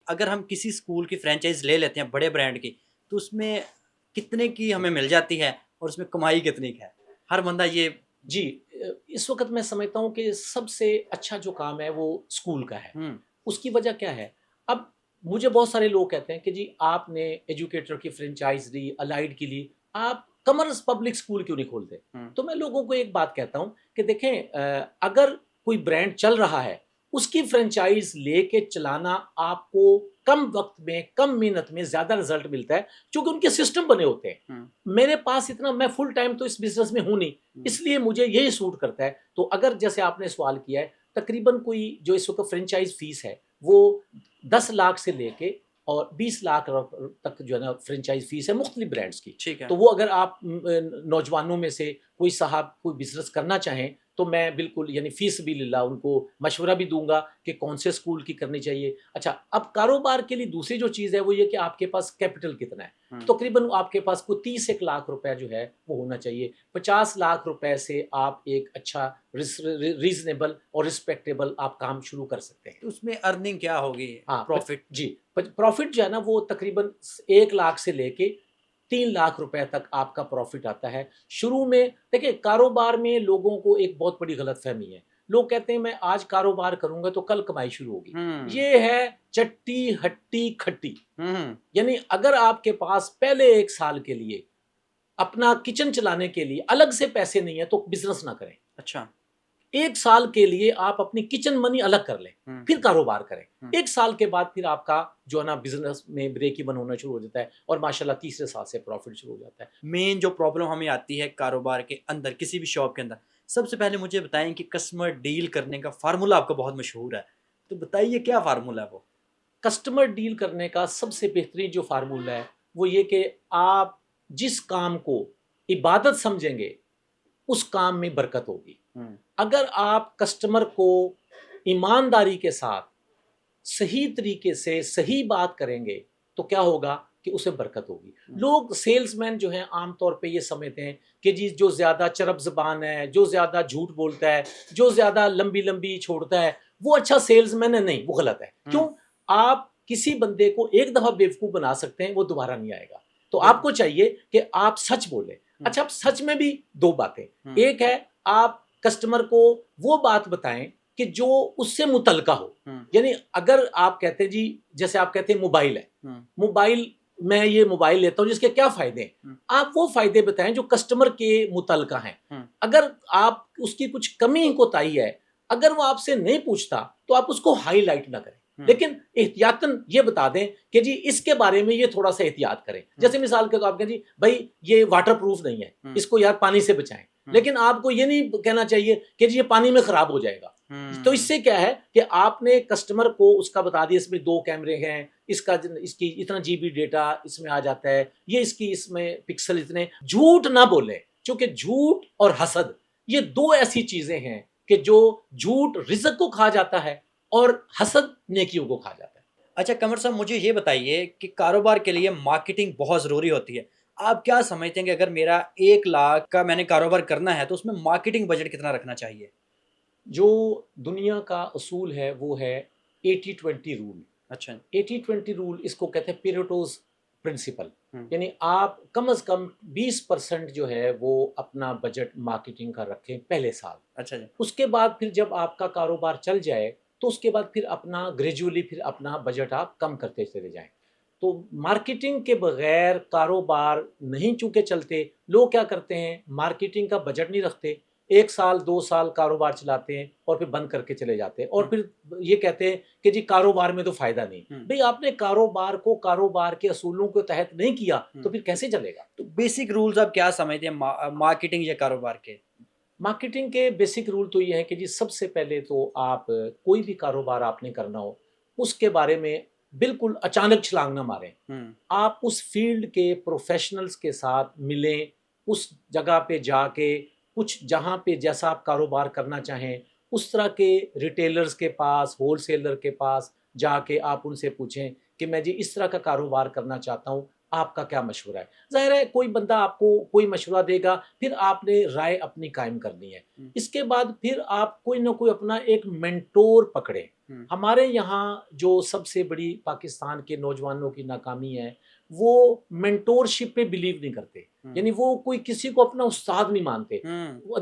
اگر ہم کسی اسکول کی فرینچائز لے لیتے ہیں بڑے برانڈ کی تو اس میں کتنے کی ہمیں مل جاتی ہے اور اس میں کمائی کتنی کی ہے؟ ہر بندہ یہ جی اس وقت میں سمجھتا ہوں کہ سب سے اچھا جو کام ہے وہ اسکول کا ہے. اس کی وجہ کیا ہے؟ اب مجھے بہت سارے لوگ کہتے ہیں کہ جی آپ نے ایجوکیٹر کی فرینچائز لی، الائڈ کی لی، آپ کمرس پبلک اسکول کیوں نہیں کھولتے؟ تو میں لوگوں کو ایک بات کہتا ہوں کہ دیکھیں اگر کوئی برانڈ چل رہا ہے اس کی فرینچائز لے کے چلانا آپ کو کم وقت میں کم محنت میں زیادہ رزلٹ ملتا ہے کیونکہ ان کے سسٹم بنے ہوتے ہیں. میرے پاس اتنا، میں فل ٹائم تو اس بزنس میں ہوں نہیں، اس لیے مجھے یہی سوٹ کرتا ہے. تو اگر جیسے آپ نے سوال کیا ہے تقریباً کوئی جو اس وقت فرینچائز فیس ہے وہ 10 لاکھ سے لے کے اور 20 لاکھ تک جو ہے نا فرینچائز فیس ہے مختلف برانڈس کی. تو وہ اگر آپ نوجوانوں میں سے کوئی صاحب کوئی بزنس کرنا چاہیں تو میں بالکل یعنی فی سبیل اللہ ان کو مشورہ بھی دوں گا کہ کون سے اسکول کی کرنی چاہیے. اچھا اب کاروبار کے لیے دوسری جو چیز ہے وہ یہ کہ آپ کے پاس کیپٹل کتنا ہے. تقریباً آپ کے پاس کوئی 30 لاکھ روپے جو ہے وہ ہونا چاہیے. 50 لاکھ روپے سے آپ ایک اچھا ریزنیبل اور رسپیکٹیبل آپ کام شروع کر سکتے ہیں. اس میں ارننگ کیا ہوگی؟ پروفٹ جی پروفٹ جو ہے نا وہ تقریباً 1 لاکھ سے لے کے 3 لاکھ روپے تک آپ کا پروفٹ آتا ہے شروع میں. دیکھیں کاروبار میں لوگوں کو ایک بہت بڑی غلط فہمی ہے. لوگ کہتے ہیں میں آج کاروبار کروں گا تو کل کمائی شروع ہوگی. یہ ہے چٹی ہٹی کھٹی. یعنی اگر آپ کے پاس پہلے 1 سال کے لیے اپنا کچن چلانے کے لیے الگ سے پیسے نہیں ہے تو بزنس نہ کریں. اچھا 1 سال کے لیے آپ اپنی کچن منی الگ کر لیں پھر کاروبار کریں. 1 سال کے بعد پھر آپ کا جو ہے نا بزنس میں بریک ایون ہونا شروع ہو جاتا ہے اور ماشاءاللہ تیسرے سال سے پروفٹ شروع ہو جاتا ہے. مین جو پرابلم ہمیں آتی ہے کاروبار کے اندر کسی بھی شاپ کے اندر، سب سے پہلے مجھے بتائیں کہ کسٹمر ڈیل کرنے کا فارمولا آپ کا بہت مشہور ہے، تو بتائیے کیا فارمولا ہے وہ؟ کسٹمر ڈیل کرنے کا سب سے بہترین جو فارمولا ہے وہ یہ کہ آپ جس کام کو عبادت سمجھیں گے اس کام میں برکت ہوگی. اگر آپ کسٹمر کو ایمانداری کے ساتھ صحیح طریقے سے صحیح بات کریں گے تو کیا ہوگا کہ اسے برکت ہوگی. لوگ سیلز مین جو ہیں عام طور پہ یہ سمجھتے ہیں کہ جی جو زیادہ چرب زبان ہے، جو زیادہ جھوٹ بولتا ہے، جو زیادہ لمبی لمبی چھوڑتا ہے وہ اچھا سیلز مین ہے. نہیں، وہ غلط ہے. کیوں؟ آپ کسی بندے کو ایک دفعہ بیوقوف بنا سکتے ہیں، وہ دوبارہ نہیں آئے گا. تو آپ کو چاہیے کہ آپ سچ بولیں. اچھا اب سچ میں بھی 2 باتیں. ایک ہے آپ کسٹمر کو وہ بات بتائیں کہ جو اس سے متعلقہ ہو. یعنی اگر آپ کہتے ہیں جی جیسے آپ کہتے ہیں موبائل ہے، موبائل میں یہ موبائل لیتا ہوں جس کے کیا فائدے ہیں، آپ وہ فائدے بتائیں جو کسٹمر کے متعلقہ ہیں. اگر آپ اس کی کچھ کمی کوتاہی ہے اگر وہ آپ سے نہیں پوچھتا تو آپ اس کو ہائی لائٹ نہ کریں، لیکن احتیاطاً یہ بتا دیں کہ جی اس کے بارے میں یہ تھوڑا سا احتیاط کریں. جیسے مثال کے طور پر جی بھائی یہ واٹر پروف نہیں ہے، اس کو یار پانی سے بچائیں. لیکن آپ کو یہ نہیں کہنا چاہیے کہ جی یہ پانی میں خراب ہو جائے گا. تو اس سے کیا ہے کہ آپ نے کسٹمر کو اس کا بتا دیا اس میں 2 کیمرے ہیں، اس کی اتنا جی بی ڈیٹا اس میں آ جاتا ہے، یہ اس میں پکسل اتنے. جھوٹ نہ بولیں چونکہ جھوٹ اور حسد یہ 2 ایسی چیزیں ہیں کہ جو جھوٹ رزق کو کھا جاتا ہے اور حسد نیکیوں کو کھا جاتا ہے. اچھا قمر صاحب مجھے یہ بتائیے کہ کاروبار کے لیے مارکیٹنگ بہت ضروری ہوتی ہے. آپ کیا سمجھتے ہیں کہ اگر میرا 1 لاکھ کا میں نے کاروبار کرنا ہے تو اس میں مارکیٹنگ بجٹ کتنا رکھنا چاہیے؟ جو دنیا کا اصول ہے وہ ہے 80-20 رول. اچھا 80-20 رول اس کو کہتے ہیں پیریٹوز پرنسپل. یعنی آپ کم از کم 20% جو ہے وہ اپنا بجٹ مارکیٹنگ کا رکھیں پہلے سال. اچھا جی. اس کے بعد پھر جب آپ کا کاروبار چل جائے تو اس کے بعد پھر اپنا گریجولی پھر اپنا بجٹ آپ کم کرتے چلے جائیں. تو مارکیٹنگ کے بغیر کاروبار نہیں چونکہ چلتے. لوگ کیا کرتے ہیں مارکیٹنگ کا بجٹ نہیں رکھتے، 1 سال 2 سال کاروبار چلاتے ہیں اور پھر بند کر کے چلے جاتے ہیں اور پھر یہ کہتے ہیں کہ جی کاروبار میں تو فائدہ نہیں. بھئی آپ نے کاروبار کو کاروبار کے اصولوں کے تحت نہیں کیا تو پھر کیسے چلے گا؟ تو بیسک رولز آپ کیا سمجھتے ہیں مارکیٹنگ یا کاروبار کے؟ مارکیٹنگ کے بیسک رول تو یہ ہے کہ جی سب سے پہلے تو آپ کوئی بھی کاروبار آپ نے کرنا ہو اس کے بارے میں بالکل اچانک چھلانگ نہ ماریں. آپ اس فیلڈ کے پروفیشنلز کے ساتھ ملیں، اس جگہ پہ جا کے کچھ جہاں پہ جیسا آپ کاروبار کرنا چاہیں اس طرح کے ریٹیلرز کے پاس، ہول سیلر کے پاس جا کے آپ ان سے پوچھیں کہ میں جی اس طرح کا کاروبار کرنا چاہتا ہوں، آپ کا کیا مشورہ ہے. ظاہر ہے کوئی بندہ آپ کو کوئی مشورہ دے گا، پھر آپ نے رائے اپنی قائم کرنی ہے. اس کے بعد پھر آپ کوئی نہ کوئی اپنا ایک مینٹور پکڑیں. ہمارے یہاں جو سب سے بڑی پاکستان کے نوجوانوں کی ناکامی ہے، وہ مینٹورشپ پہ بلیو نہیں کرتے. یعنی وہ کوئی کسی کو اپنا استاد نہیں مانتے.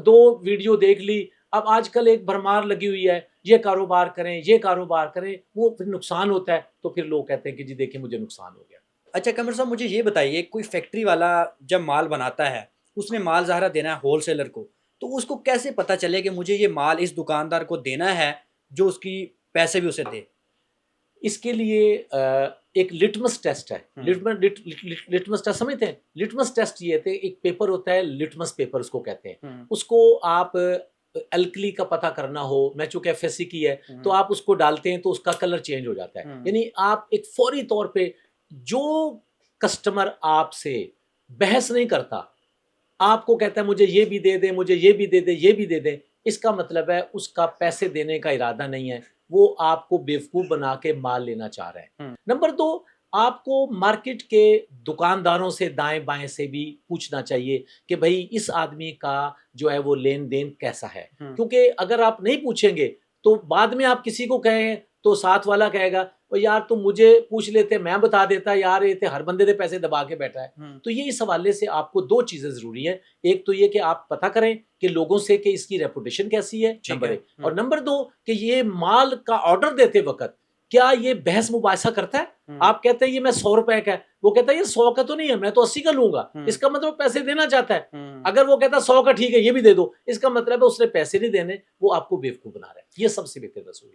دو ویڈیو دیکھ لی، اب آج کل ایک بھرمار لگی ہوئی ہے، یہ کاروبار کریں یہ کاروبار کریں، وہ پھر نقصان ہوتا ہے تو پھر لوگ کہتے ہیں کہ جی دیکھیں مجھے نقصان ہو گیا. اچھا قمر صاحب مجھے یہ بتائیے، کوئی فیکٹری والا جب مال بناتا ہے، اس نے مال ظاہرہ دینا ہے ہول سیلر کو، تو اس کو کیسے پتہ چلے کہ مجھے یہ مال اس دکاندار کو دینا ہے جو اس کی پیسے بھی اسے دے؟ اس کے لیے ایک لٹمس ٹیسٹ ہے. لٹمس ٹیسٹ سمجھتے ہیں؟ لٹمس ٹیسٹ یہ تھے، ایک پیپر ہوتا ہے لٹمس پیپر اس کو کہتے ہیں. اس کو آپ الکلی کا پتہ کرنا ہو، میں چونکہ ایف ایس سی کی ہے تو آپ اس کو ڈالتے ہیں تو اس کا کلر چینج ہو جاتا ہے. یعنی آپ ایک فوری طور پہ جو کسٹمر آپ سے بحث نہیں کرتا، آپ کو کہتا ہے مجھے یہ بھی دے دیں، مجھے یہ بھی دے دیں، یہ بھی دے دیں، اس کا مطلب ہے اس کا پیسے دینے کا ارادہ نہیں ہے، وہ آپ کو بیوقوف بنا کے مال لینا چاہ رہا ہے. نمبر 2، آپ کو مارکیٹ کے دکانداروں سے دائیں بائیں سے بھی پوچھنا چاہیے کہ بھائی اس آدمی کا جو ہے وہ لین دین کیسا ہے. کیونکہ اگر آپ نہیں پوچھیں گے تو بعد میں آپ کسی کو کہیں تو ساتھ والا کہے گا یار تم مجھے پوچھ لیتے، میں بتا دیتا، یار یہ ہر بندے دے پیسے دبا کے بیٹھا ہے. تو یہ اس حوالے سے آپ کو 2 چیزیں ضروری ہیں. ایک تو یہ کہ آپ پتہ کریں کہ لوگوں سے کہ اس کی ریپوٹیشن کیسی ہے، نمبر 1، اور نمبر 2 کہ یہ مال کا آرڈر دیتے وقت کیا یہ بحث مباحثہ کرتا ہے. آپ کہتے ہیں یہ میں 100 روپے کا ہے، وہ کہتا ہے یہ 100 کا تو نہیں ہے، میں تو 80 کا لوں گا، اس کا مطلب پیسے دینا چاہتا ہے. اگر وہ کہتا ہے 100 کا ٹھیک ہے یہ بھی دے دو، اس کا مطلب ہے اس نے پیسے نہیں دینے، وہ آپ کو بیوقوف بنا رہا ہے. یہ سب سے بہتر رسوئی.